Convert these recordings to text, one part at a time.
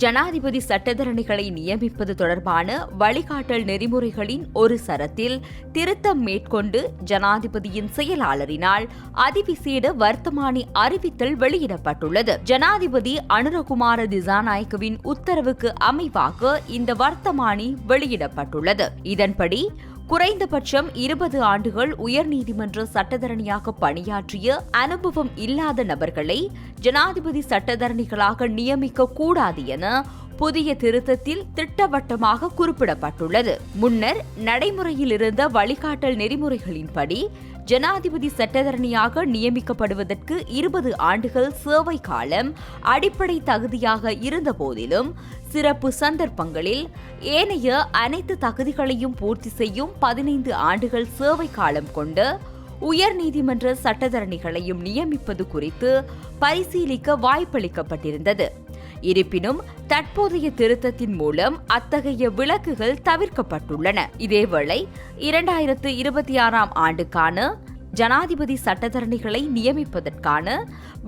ஜனாதிபதி சட்டத்தரணிகளை நியமிப்பது தொடர்பான வழிகாட்டல் நெறிமுறைகளின் ஒரு சரத்தில் திருத்தம் மேற்கொண்டு ஜனாதிபதியின் செயலாளரினால் அதிவிசேட வர்த்தமானி அறிவித்தல் வெளியிடப்பட்டுள்ளது. ஜனாதிபதி அனுரகுமார திசாநாயக்கவின் உத்தரவுக்கு அமைவாக இந்த வர்த்தமானி வெளியிடப்பட்டுள்ளது. இதன்படி குறைந்தபட்சம் 20 ஆண்டுகள் உயர்நீதிமன்ற சட்டத்தரணியாக பணியாற்றிய அனுபவம் இல்லாத நபர்களை ஜனாதிபதி சட்டத்தரணிகளாக நியமிக்க கூடாது என புதிய திருத்தத்தில் திட்டவட்டமாக குறிப்பிடப்பட்டுள்ளது. முன்னர் நடைமுறையில் இருந்த வழிகாட்டல் நெறிமுறைகளின்படி ஜனாதிபதி சட்டத்தரணியாக நியமிக்கப்படுவதற்கு 20 ஆண்டுகள் சேவை காலம் அடிப்படை தகுதியாக இருந்த போதிலும் சிறப்பு சந்தர்ப்பங்களில் ஏனைய அனைத்து தகுதிகளையும் பூர்த்தி செய்யும் 15 ஆண்டுகள் சேவை காலம் கொண்ட உயர்நீதிமன்ற சட்டத்தரணிகளையும் நியமிப்பது குறித்து பரிசீலிக்க வாய்ப்பளிக்கப்பட்டிருந்தது. இருப்பினும் தற்போதைய திருத்தத்தின் மூலம் அத்தகைய விலக்குகள் தவிர்க்கப்பட்டுள்ளன. இதேவேளை 2026 ஆண்டுக்கான ஜனாதிபதி சட்டத்தரணிகளை நியமிப்பதற்கான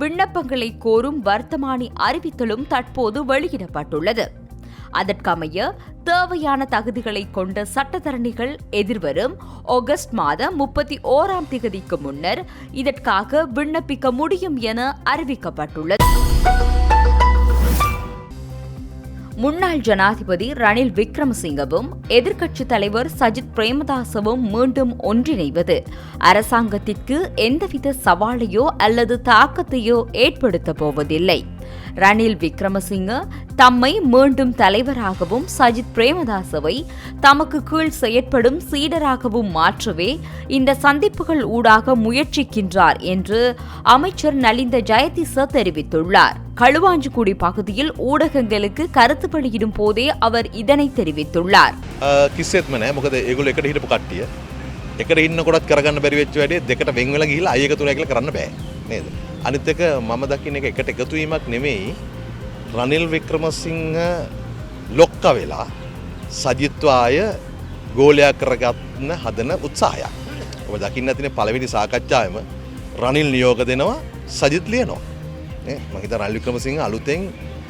விண்ணப்பங்களை கோரும் வர்த்தமானி அறிவித்தலும் தற்போது வெளியிடப்பட்டுள்ளது. அதற்கமைய தேவையான தகுதிகளை கொண்ட சட்டத்தரணிகள் எதிர்வரும் ஆகஸ்ட் மாதம் 31ஆம் தேதிக்கு முன்னர் இதற்காக விண்ணப்பிக்க முடியும் என அறிவிக்கப்பட்டுள்ளது. முன்னாள் ஜனாதிபதி ரணில் விக்ரமசிங்கவும் எதிர்க்கட்சித் தலைவர் சஜித் பிரேமதாசவும் மீண்டும் ஒன்றிணைவது அரசாங்கத்திற்கு எந்தவித சவாலையோ அல்லது தாக்கத்தையோ ஏற்படுத்தப் போவதில்லை. ரணில் விக்ரமசிங்க தம்மை மீண்டும் தலைவராகவும் சஜித் பிரேமதாசவை தமக்கு கீழ் செயற்படும் சீடராகவும் மாற்றவே இந்த சந்திப்புகள் ஊடாக முயற்சிக்கின்றார் என்று அமைச்சர் நலிந்த ஜெயதிச தெரிவித்துள்ளார். களுவாஞ்சிக்குடி பகுதியில் ஊடகங்களுக்கு கருத்து வெளியிடும் போதே அவர் இதனை தெரிவித்துள்ளார். එකට ඉන්නකොටත් කරගන්න බැරි වෙච්ච වැඩේ දෙකට වෙන් වෙලා ගිහිල්ලා අය එකතු වෙලා කියලා කරන්න බෑ නේද? අනිත් එක මම දකින්න එක එකට එකතු වීමක් නෙමෙයි රනිල් වික්‍රමසිංහ ලොක්ක වෙලා සජිත්ව ආය ගෝලයා කරගන්න හදන උත්සාහයක්. ඔබ දකින්න තියෙන පළවෙනි සාකච්ඡාවෙම රනිල් නියෝග දෙනවා සජිත් ලියනවා. නේ මම හිතා රනිල් වික්‍රමසිංහ අලුතෙන්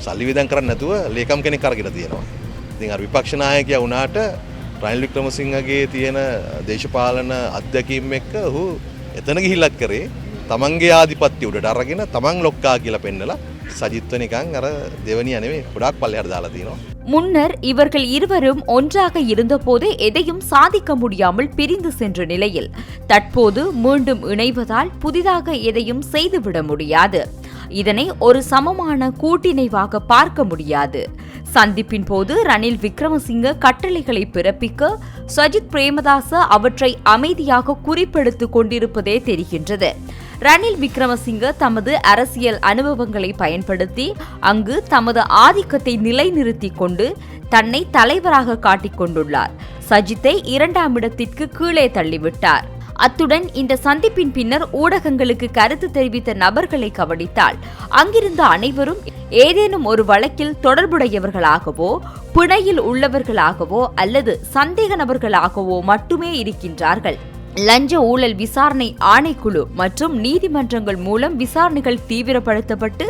සල්ලි වියදම් කරන්නේ නැතුව ලේකම් කෙනෙක් අරගෙන තියෙනවා. ඉතින් අර විපක්ෂ නායකයා වුණාට රනිල් වික්‍රමසිංහගේ තියෙන දේශපාලන අත්දැකීම් එක්ක ඔහු එතන ගිහිල්ලත් කරේ තමන්ගේ ආධිපත්‍ය උඩට අරගෙන තමන් ලොක්කා කියලා පෙන්නලා සජිත්ව නිකන් අර දෙවනිය නෙමෙයි ගොඩාක් පල්ලෙහාට දාලා තිනවා. முன்னர் இவர்கள் இருவரும் ஒன்றாக இருந்தபோது எதையும் சாதிக்க முடியாமல் பிரிந்து சென்ற நிலையில் தற்போது மீண்டும் இணைவதால் புதிதாக எதையும் செய்துவிட முடியாது. இதனை ஒரு சமமான கூட்டிணைவாக பார்க்க முடியாது. சந்திப்பின் போது ரணில் விக்ரமசிங்க கட்டளைகளை பிறப்பிக்க சஜித் பிரேமதாச அவற்றை அமைதியாக குறிப்பெடுத்துக் கொண்டிருப்பதே தெரிகின்றது. ரணில் விக்ரமசிங்க தமது அரசியல் அனுபவங்களை பயன்படுத்தி அங்கு தமது ஆதிக்கத்தை நிலைநிறுத்திக் கொண்டு தன்னை தலைவராக காட்டிக் கொண்டுள்ளார். சஜித்தை 2ஆம் இடத்திற்கு கீழே தள்ளிவிட்டார். அத்துடன் இந்த சந்திப்பின் பின்னர் ஊடகங்களுக்கு கருத்து தெரிவித்த நபர்களை கவனித்தால் அங்கிருந்த அனைவரும் ஏதேனும் ஒரு வழக்கில் தொடர்புடையவர்களாகவோ பிணையில் உள்ளவர்களாகவோ அல்லது சந்தேக நபர்களாகவோ மட்டுமே இருக்கின்றார்கள். லஞ்ச ஊழல் விசாரணை ஆணைக்குழு மற்றும் நீதிமன்றங்கள் மூலம் விசாரணைகள் தீவிரப்படுத்தப்பட்டு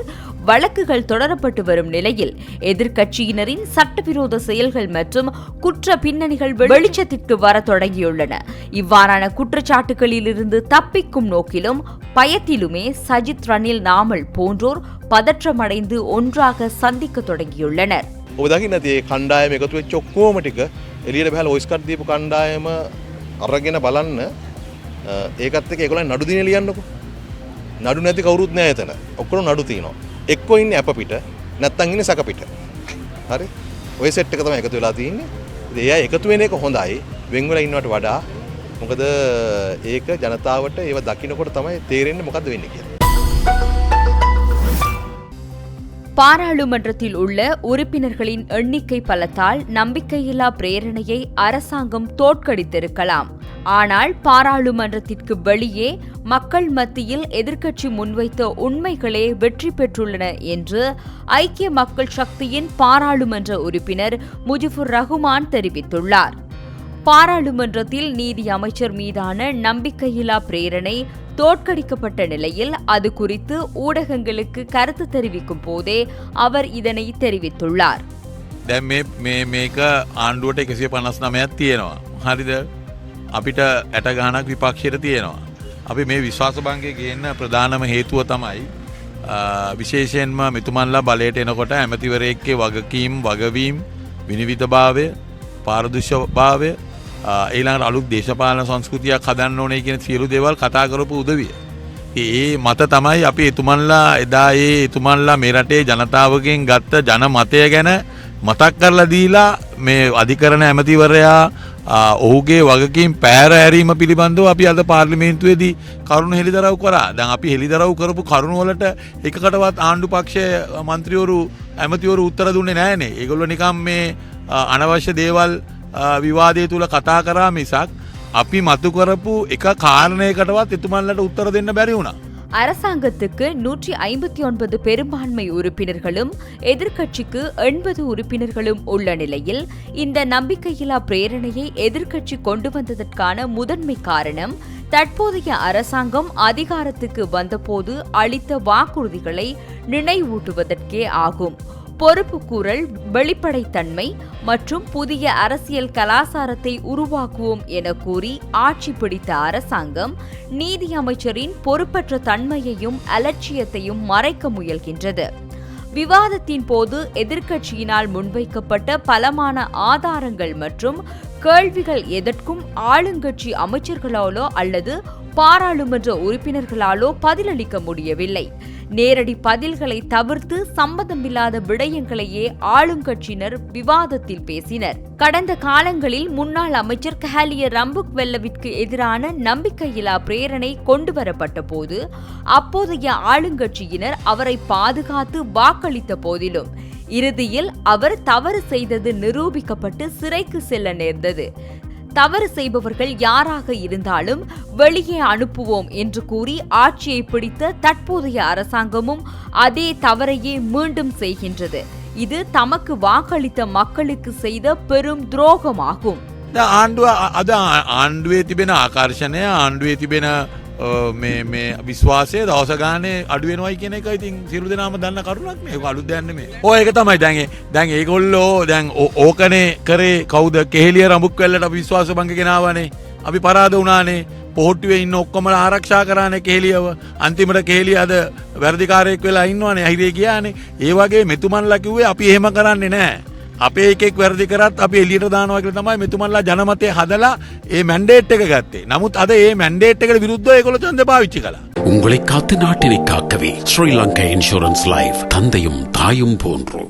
வழக்குகள் தொடரப்பட்டு வரும் நிலையில் எதிர்க்கட்சியினரின் சட்டவிரோத செயல்கள் மற்றும் குற்ற பின்னணிகள் வெளிச்சத்திற்கு வர தொடங்கியுள்ளன. இவ்வாறான குற்றச்சாட்டுகளிலிருந்து தப்பிக்கும் நோக்கிலும் பயத்திலுமே சஜித் ரணில் நாமல் போன்றோர் பதற்றமடைந்து ஒன்றாக சந்திக்க தொடங்கியுள்ளனர். අරගෙන බලන්න ඒකත් එක්ක ඒගොල්ලන් නඩු දිනේ ලියන්නකො. නඩු නැති කවුරුත් නෑ එතන. ඔක්කොම නඩු තියෙනවා. එක්කෝ ඉන්නේ අප පිට නැත්තම් ඉන්නේ සක පිට. හරි? ඔය සෙට් එක තමයි එකතු වෙලා තියෙන්නේ. ඉතින් එයා එකතු වෙන එක හොඳයි. වෙන් වෙලා ඉන්නවට වඩා. මොකද ඒක ජනතාවට ඒව දකින්නකොට තමයි තේරෙන්නේ මොකද්ද වෙන්නේ කියලා. பாராளுமன்றத்தில் உள்ள உறுப்பினர்களின் எண்ணிக்கை பலத்தால் நம்பிக்கையில்லா பிரேரணையை அரசாங்கம் தோற்கடித்திருக்கலாம். ஆனால் பாராளுமன்றத்திற்கு வெளியே மக்கள் மத்தியில் எதிர்க்கட்சி முன்வைத்த உண்மைகளே வெற்றி பெற்றுள்ளன என்று ஐக்கிய மக்கள் சக்தியின் பாராளுமன்ற உறுப்பினர் முஜிபுர் ரஹ்மான் தெரிவித்துள்ளார். பாராளுமன்றத்தில் நீதி அமைச்சர் மீதான நம்பிக்கையில்லா பிரேரணை தோற்கடிக்கப்பட்ட நிலையில் அது குறித்து ஊடகங்களுக்கு கருத்து தெரிவிக்கும் போதே அவர் இதனை தெரிவித்துள்ளார். දැන් මේක ආණ්ඩුවට 159ක් තියෙනවා. හරිද? අපිට 60 ගාණක් විපක්ෂයට තියෙනවා. අපි මේ විශ්වාස භංගය ගේන්න ප්‍රධානම හේතුව තමයි විශේෂයෙන්ම මෙතුමන්ලා බලයට එනකොට ඇමතිවරයෙක්ගේ වගකීම් වගවීම් විනිවිදභාවය පාරදර්ශකභාවය ඊළඟට අලුත් දේශපාලන සංස්කෘතියක් හදන්න ඕනේ කියන සියලු දේවල් කතා කරපු උදවිය. ඒ මත තමයි අපි එතුමන්ලා එදා එතුමන්ලා මේ රටේ ජනතාවගෙන් ගත්ත ජන මතය ගැන මතක් කරලා දීලා මේ අධිකරණ ඇමතිවරයා ඔහුගේ වගකීම් පැහැර ඇරීම පිළිබඳව අපි අද පාර්ලිමේන්තුවේදී කරුණු හෙළිදරව් කරා. දැන් අපි හෙළිදරව් කරපු කරුණු වලට එකකටවත් ආණ්ඩු පක්ෂයේ മന്ത്രിවරු ඇමතිවරු උත්තර දුන්නේ නැහනේ. ඒගොල්ලෝ නිකම් මේ අනවශ්‍ය දේවල් විවාදයේ තුල කතා කරා මිසක් අපි මතු කරපු එක කාරණයකටවත් එතුමන්ලට උත්තර දෙන්න බැරි වුණා. அரசாங்கத்துக்கு 159 பெரும்பான்மை உறுப்பினர்களும் எதிர்க்கட்சிக்கு 80 உறுப்பினர்களும் உள்ள நிலையில் இந்த நம்பிக்கையில்லா பிரேரணையை எதிர்க்கட்சி கொண்டு வந்ததற்கான முதன்மை காரணம் தற்போதைய அரசாங்கம் அதிகாரத்துக்கு வந்தபோது அளித்த வாக்குறுதிகளை நினைவூட்டுவதற்கே ஆகும். பொறுப்புக்கூறல், வெளிப்படைத்தன்மை மற்றும் புதிய அரசியல் கலாசாரத்தை உருவாக்குவோம் என கூறி ஆட்சி பிடித்த அரசாங்கம் நீதி அமைச்சரின் பொறுப்பற்ற தன்மையையும் அலட்சியத்தையும் மறைக்க முயல்கின்றது. விவாதத்தின் போது எதிர்க்கட்சியினால் முன்வைக்கப்பட்ட பலமான ஆதாரங்கள் மற்றும் கேள்விகள் எதற்கும் ஆளுங்கட்சி அமைச்சர்களாலோ அல்லது பாராளுமன்ற உறுப்பினர்களாலோ பதிலளிக்க முடியவில்லை. நேரடி பதில்களை தவிர்த்து சம்பந்தமில்லாத விடயங்களையே ஆளுங்கட்சியினர் விவாதத்தில் பேசினர். கடந்த காலங்களில் முன்னாள் அமைச்சர் கஹலிய ரம்புக்வெல்லவிற்கு எதிரான நம்பிக்கையில்லா பிரேரணை கொண்டுவரப்பட்ட போது அப்போதைய ஆளுங்கட்சியினர் அவரை பாதுகாத்து வாக்களித்த போதிலும் இறுதியில் அவர் தவறு செய்தது நிரூபிக்கப்பட்டு சிறைக்கு செல்ல நேர்ந்தது. தவறு செய்பவர்கள் யாராக இருந்தாலும் வெளியே அனுப்புவோம் என்று கூறி ஆட்சியை பிடித்த தற்போதைய அரசாங்கமும் அதே தவறையே மீண்டும் செய்கின்றது. இது தமக்கு வாக்களித்த மக்களுக்கு செய்த பெரும் துரோகமாகும். ආණ්ඩුව අද ආණ්ඩුවේ තිබෙන ආකර්ෂණය ආණ්ඩුවේ තිබෙන මේ විශ්වාසය දවස ගානේ අඩු වෙනවයි කියන එක ඉතින් සියලු දෙනාම දන්න කරුණක් නේ. ඒක අලුත් දෙයක් නෙමෙයි. ඔය ඒක තමයි දැන් ඒගොල්ලෝ දැන් ඕකනේ කරේ කවුද? කෙහෙලිය රඹුක්වැල්ලට අපි විශ්වාස භංග ගෙනාවනේ. අපි පරාද වුණානේ. පොහොට්ටුවේ ඉන්න ඔක්කොමලා ආරක්ෂා කරානේ කෙහෙලියව. අන්තිමට කෙහෙලිය අද වැඩිකාරයෙක් වෙලා ඉන්නවනේ. අහිරේ ගියානේ. ඒ වගේ මෙතුමන්ලා කිව්වේ අපි එහෙම කරන්නේ නැහැ. අපේ එකෙක් වැරදි කරත් අපි එළියට දානවා කියලා තමයි මෙතුමන්ලා ජනමතය හදලා ඒ මැන්ඩේට් එක ගත්තේ. නමුත් අද ඒ මැන්ඩේට් එකට විරුද්ධව ඒගොල්ලෝ ඡන්දය පාවිච්චි කළා. உங்களை காத்து நாட்டினை காக்கவே ஸ்ரீலங்கா இன்சூரன்ஸ் லைஃப் தந்தையும் தாயும் போன்று